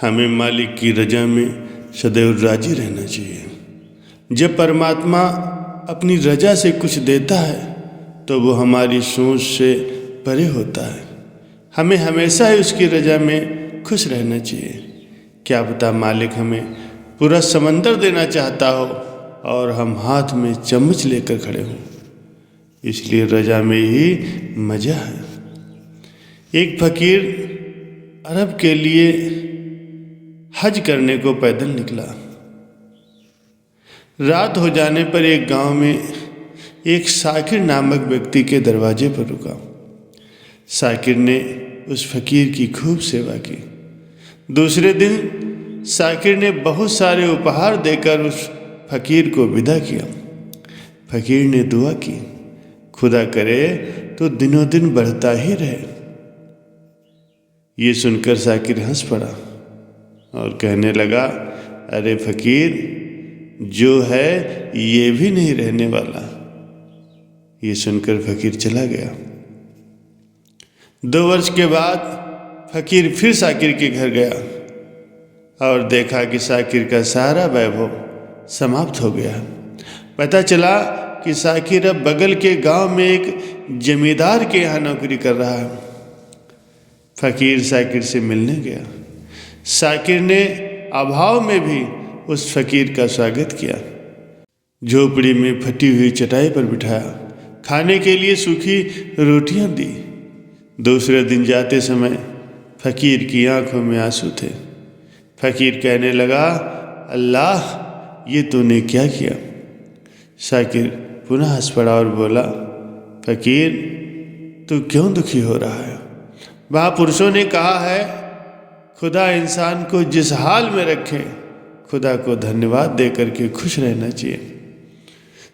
हमें मालिक की रजा में सदैव राजी रहना चाहिए। जब परमात्मा अपनी रजा से कुछ देता है तो वो हमारी सोच से परे होता है। हमें हमेशा ही उसकी रजा में खुश रहना चाहिए। क्या पता मालिक हमें पूरा समंदर देना चाहता हो और हम हाथ में चम्मच लेकर खड़े हों। इसलिए रजा में ही मज़ा है। एक फकीर अरब के लिए हज करने को पैदल निकला। रात हो जाने पर एक गांव में एक साकिर नामक व्यक्ति के दरवाजे पर रुका। साकिर ने उस फकीर की खूब सेवा की। दूसरे दिन साकिर ने बहुत सारे उपहार देकर उस फकीर को विदा किया। फकीर ने दुआ की, खुदा करे तो दिनों दिन बढ़ता ही रहे। ये सुनकर साकिर हंस पड़ा और कहने लगा, अरे फकीर, जो है ये भी नहीं रहने वाला। ये सुनकर फकीर चला गया। 2 वर्ष के बाद फकीर फिर साकिर के घर गया और देखा कि साकिर का सारा वैभव समाप्त हो गया। पता चला कि साकिर अब बगल के गांव में एक जमींदार के यहाँ नौकरी कर रहा है। फकीर साकिर से मिलने गया। साकिर ने अभाव में भी उस फकीर का स्वागत किया। झोपड़ी में फटी हुई चटाई पर बिठाया, खाने के लिए सूखी रोटियां दी। दूसरे दिन जाते समय फकीर की आंखों में आंसू थे। फकीर कहने लगा, अल्लाह, ये तूने क्या किया? साकिर पुनः हंस पड़ा और बोला, फकीर, तू क्यों दुखी हो रहा है? महापुरुषों ने कहा है, खुदा इंसान को जिस हाल में रखे, खुदा को धन्यवाद दे करके खुश रहना चाहिए।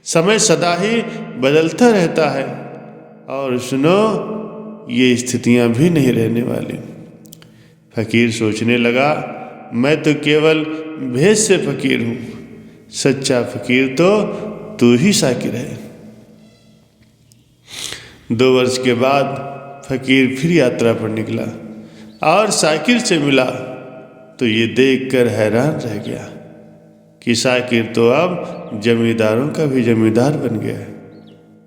समय सदा ही बदलता रहता है और सुनो, ये स्थितियां भी नहीं रहने वाली। फकीर सोचने लगा, मैं तो केवल भेष से फकीर हूँ, सच्चा फकीर तो तू ही साकिर है। 2 वर्ष के बाद फकीर फिर यात्रा पर निकला और साकिर से मिला तो ये देखकर हैरान रह गया कि साकिर तो अब जमींदारों का भी जमींदार बन गया है।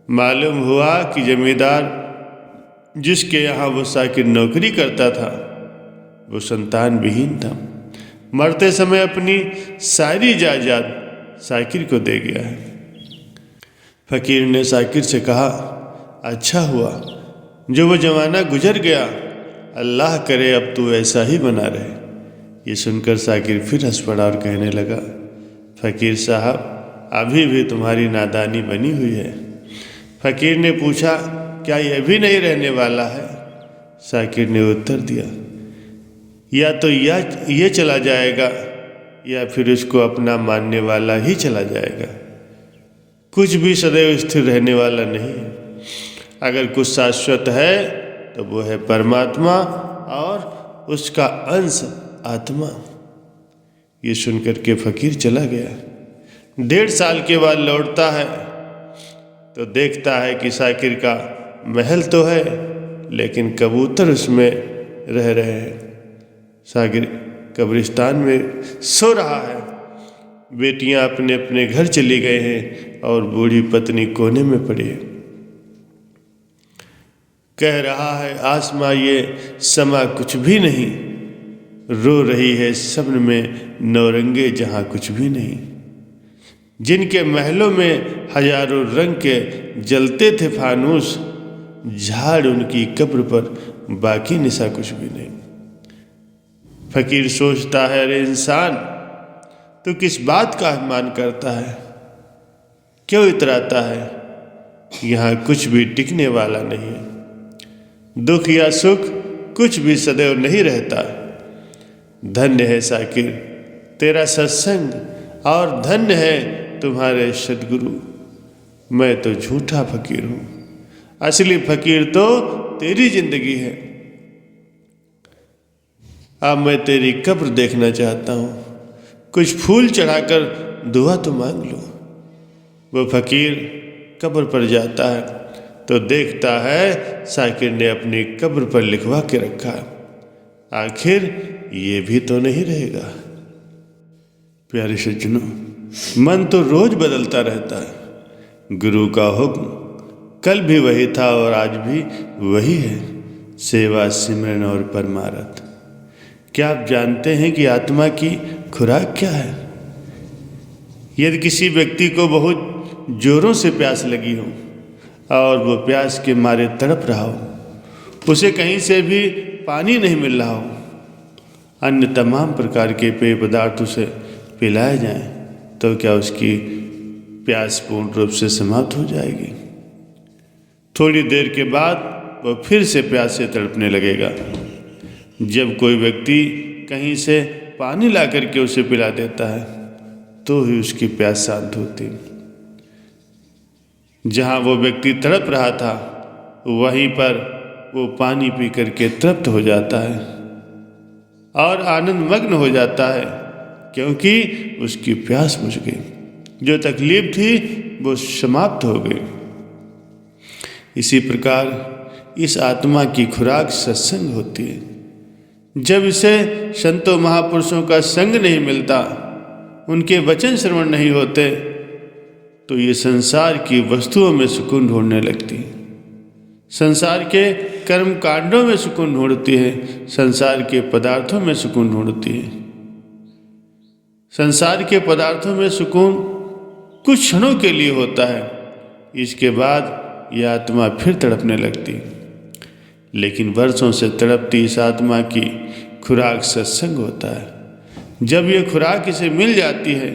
मालूम हुआ कि जमींदार जिसके यहाँ वो साकिर नौकरी करता था वो संतान विहीन था। मरते समय अपनी सारी जायदाद साकिर को दे गया है। फकीर ने साकिर से कहा, अच्छा हुआ जो वो जमाना गुजर गया, अल्लाह करे अब तू ऐसा ही बना रहे। ये सुनकर साकिर फिर हंस पड़ा और कहने लगा, फकीर साहब, अभी भी तुम्हारी नादानी बनी हुई है। फकीर ने पूछा, क्या यह भी नहीं रहने वाला है? साकिर ने उत्तर दिया, या तो ये चला जाएगा या फिर उसको अपना मानने वाला ही चला जाएगा। कुछ भी सदैव स्थिर रहने वाला नहीं है। अगर कुछ शाश्वत है तो वो है परमात्मा और उसका अंश आत्मा। ये सुनकर के फकीर चला गया। 1.5 साल के बाद लौटता है तो देखता है कि साकिर का महल तो है लेकिन कबूतर उसमें रह रहे हैं। साकिर कब्रिस्तान में सो रहा है। बेटियां अपने अपने घर चली गए हैं और बूढ़ी पत्नी कोने में पड़ी है। कह रहा है, आसमां ये समा कुछ भी नहीं, रो रही है सब्र में नौरंगे जहां कुछ भी नहीं। जिनके महलों में हजारों रंग के जलते थे फानूस, झाड़ उनकी कब्र पर बाकी निशा कुछ भी नहीं। फकीर सोचता है, अरे इंसान, तू किस बात का अभिमान करता है? क्यों इतराता है? यहाँ कुछ भी टिकने वाला नहीं है। दुख या सुख कुछ भी सदैव नहीं रहता। धन्य है साकिर तेरा सत्संग और धन्य है तुम्हारे सद्गुरु। मैं तो झूठा फकीर हूँ, असली फकीर तो तेरी जिंदगी है। अब मैं तेरी कब्र देखना चाहता हूँ, कुछ फूल चढ़ाकर दुआ तो मांग लो। वो फकीर कब्र पर जाता है तो देखता है साकिर ने अपनी कब्र पर लिखवा के रखा। आखिर ये भी तो नहीं रहेगा। प्यारे सज्जनों, मन तो रोज बदलता रहता है। गुरु का हुक्म कल भी वही था और आज भी वही है, सेवा, सिमरन और परमारथ। क्या आप जानते हैं कि आत्मा की खुराक क्या है? यदि किसी व्यक्ति को बहुत जोरों से प्यास लगी हो और वो प्यास के मारे तड़प रहा हो, उसे कहीं से भी पानी नहीं मिल रहा हो, अन्य तमाम प्रकार के पेय पदार्थ उसे पिलाए जाएं, तो क्या उसकी प्यास पूर्ण रूप से समाप्त हो जाएगी? थोड़ी देर के बाद वो फिर से प्यास से तड़पने लगेगा। जब कोई व्यक्ति कहीं से पानी ला करके उसे पिला देता है तो ही उसकी प्यास शांत होती। जहाँ वो व्यक्ति तड़प रहा था वहीं पर वो पानी पी करके तृप्त हो जाता है और आनंद मग्न हो जाता है, क्योंकि उसकी प्यास बुझ गई। जो तकलीफ थी वो समाप्त हो गई। इसी प्रकार इस आत्मा की खुराक सत्संग होती है। जब इसे संतों महापुरुषों का संग नहीं मिलता, उनके वचन श्रवण नहीं होते, तो ये संसार की वस्तुओं में सुकून ढूंढने लगती है, संसार के कर्म कांडों में सुकून ढूंढती है, संसार के पदार्थों में सुकून ढूंढती है। संसार के पदार्थों में सुकून कुछ क्षणों के लिए होता है, इसके बाद यह आत्मा फिर तड़पने लगती। लेकिन वर्षों से तड़पती इस आत्मा की खुराक सत्संग होता है। जब यह खुराक इसे मिल जाती है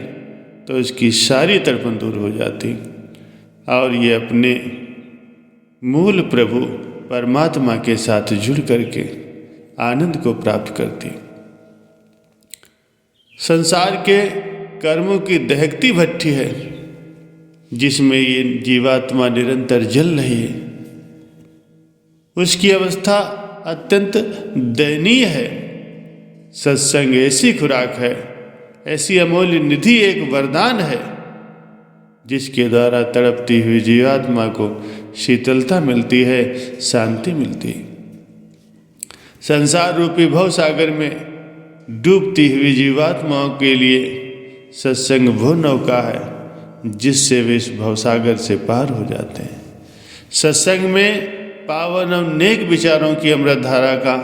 तो इसकी सारी तड़पन दूर हो जाती और ये अपने मूल प्रभु परमात्मा के साथ जुड़ करके आनंद को प्राप्त करती। संसार के कर्मों की दहकती भट्ठी है जिसमें ये जीवात्मा निरंतर जल रही है, उसकी अवस्था अत्यंत दयनीय है। सत्संग ऐसी खुराक है, ऐसी अमूल्य निधि, एक वरदान है जिसके द्वारा तड़पती हुई जीवात्मा को शीतलता मिलती है, शांति मिलती है। संसार रूपी भव सागर में डूबती हुई जीवात्माओं के लिए सत्संग वो नौका है जिससे वे इस भवसागर से पार हो जाते हैं। सत्संग में पावन और नेक विचारों की अमृत धारा का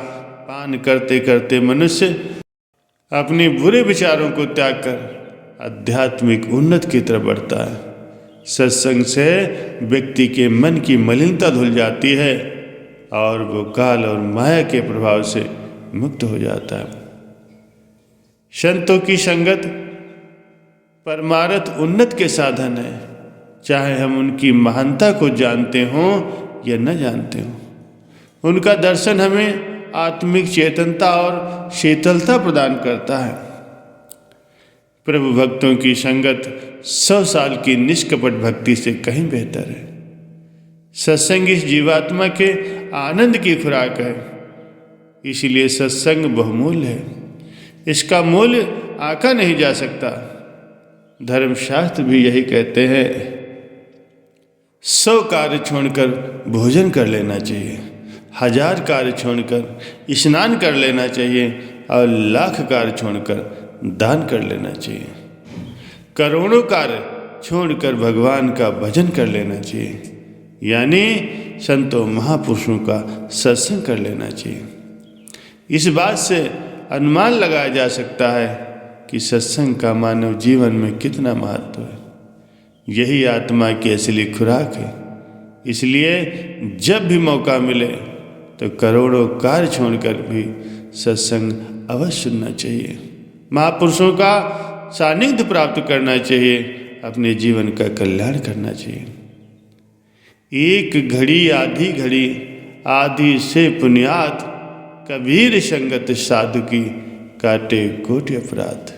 पान करते करते मनुष्य अपने बुरे विचारों को त्याग कर आध्यात्मिक उन्नति की तरफ बढ़ता है। सत्संग से व्यक्ति के मन की मलिनता धुल जाती है और वो काल और माया के प्रभाव से मुक्त हो जाता है। संतों की संगत परमार्थ उन्नति के साधन है, चाहे हम उनकी महानता को जानते हों या न जानते हों। उनका दर्शन हमें आत्मिक चेतनता और शीतलता प्रदान करता है। प्रभु भक्तों की संगत 100 साल की निष्कपट भक्ति से कहीं बेहतर है। सत्संग इस जीवात्मा के आनंद की खुराक है, इसलिए सत्संग बहुमूल्य है। इसका मूल्य आंका नहीं जा सकता। धर्मशास्त्र भी यही कहते हैं, 100 कार्य छोड़कर भोजन कर लेना चाहिए, 1000 कार्य छोड़कर स्नान कर लेना चाहिए और 1,00,000 कार्य छोड़कर दान कर लेना चाहिए। करोड़ों कार्य छोड़कर भगवान का भजन कर लेना चाहिए, यानी संतों महापुरुषों का सत्संग कर लेना चाहिए। इस बात से अनुमान लगाया जा सकता है कि सत्संग का मानव जीवन में कितना महत्व है। यही आत्मा की असली खुराक है। इसलिए जब भी मौका मिले तो करोड़ों कार्य छोड़कर भी सत्संग अवश्य सुनना चाहिए, महापुरुषों का सानिध्य प्राप्त करना चाहिए, अपने जीवन का कल्याण करना चाहिए। एक घड़ी आधी घड़ी आधी से पुण्यात, कबीर संगत साधु की काटे कोटि अपराध।